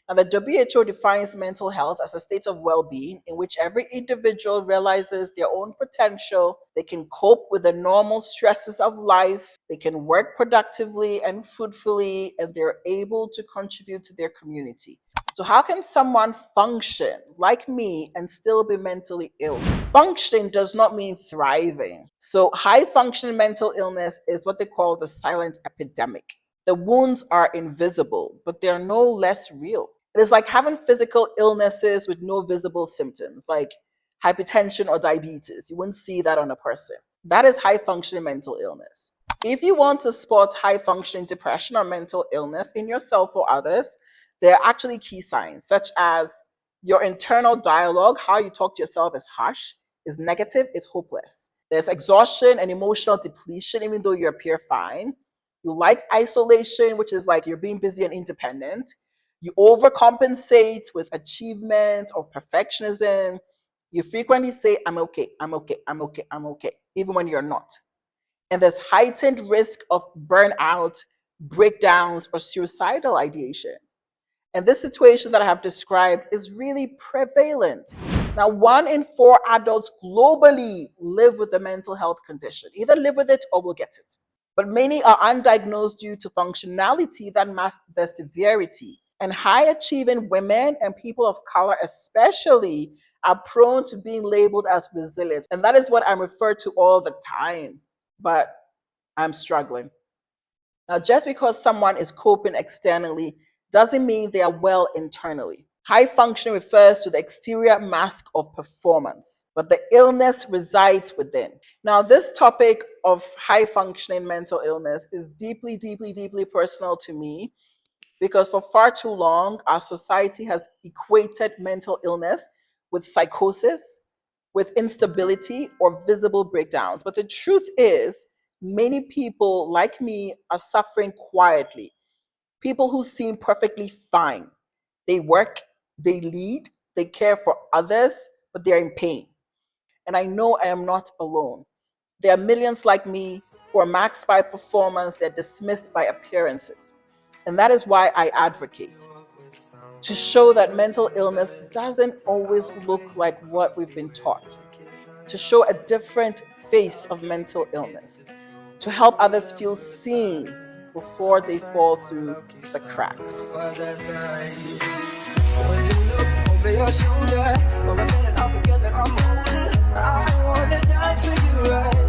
And the WHO defines mental health as a state of well being in which every individual realizes their own potential, they can cope with the normal stresses of life, they can work productively and fruitfully, and they're able to contribute to their community. So, how can someone function like me and still be mentally ill? Functioning does not mean thriving. So, high functioning mental illness is what they call the silent epidemic. The wounds are invisible, but they're no less real. It is like having physical illnesses with no visible symptoms, like hypertension or diabetes. You wouldn't see that on a person. That is high functioning mental illness. If you want to spot high functioning depression or mental illness in yourself or others, there are actually key signs, such as your internal dialogue, how you talk to yourself, is harsh, is negative, is hopeless. There's exhaustion and emotional depletion, even though you appear fine. You like isolation, which is like you're being busy and independent. You overcompensate with achievement or perfectionism. You frequently say, I'm okay, I'm okay, I'm okay, I'm okay, even when you're not. And there's heightened risk of burnout, breakdowns, or suicidal ideation. And this situation that I have described is really prevalent. Now, 1 in 4 adults globally live with a mental health condition, either live with it or will get it. But many are undiagnosed due to functionality that masks their severity. And high achieving women and people of color, especially, are prone to being labeled as resilient. And that is what I'm referred to all the time. But I'm struggling. Now, just because someone is coping externally doesn't mean they are well internally. High function refers to the exterior mask of performance, but the illness resides within. Now, this topic of high functioning mental illness is deeply, deeply, deeply personal to me because for far too long, our society has equated mental illness with psychosis, with instability, or visible breakdowns. But the truth is, many people like me are suffering quietly. People who seem perfectly fine. They work, they lead, they care for others, but they're in pain. And I know I am not alone. There are millions like me who are maxed by performance, they're dismissed by appearances. And that is why I advocate to show that mental illness doesn't always look like what we've been taught, to show a different face of mental illness, to help others feel seen before they fall through the cracks. Over your shoulder, for a minute I'll forget that I'm older. I wanna dance with you right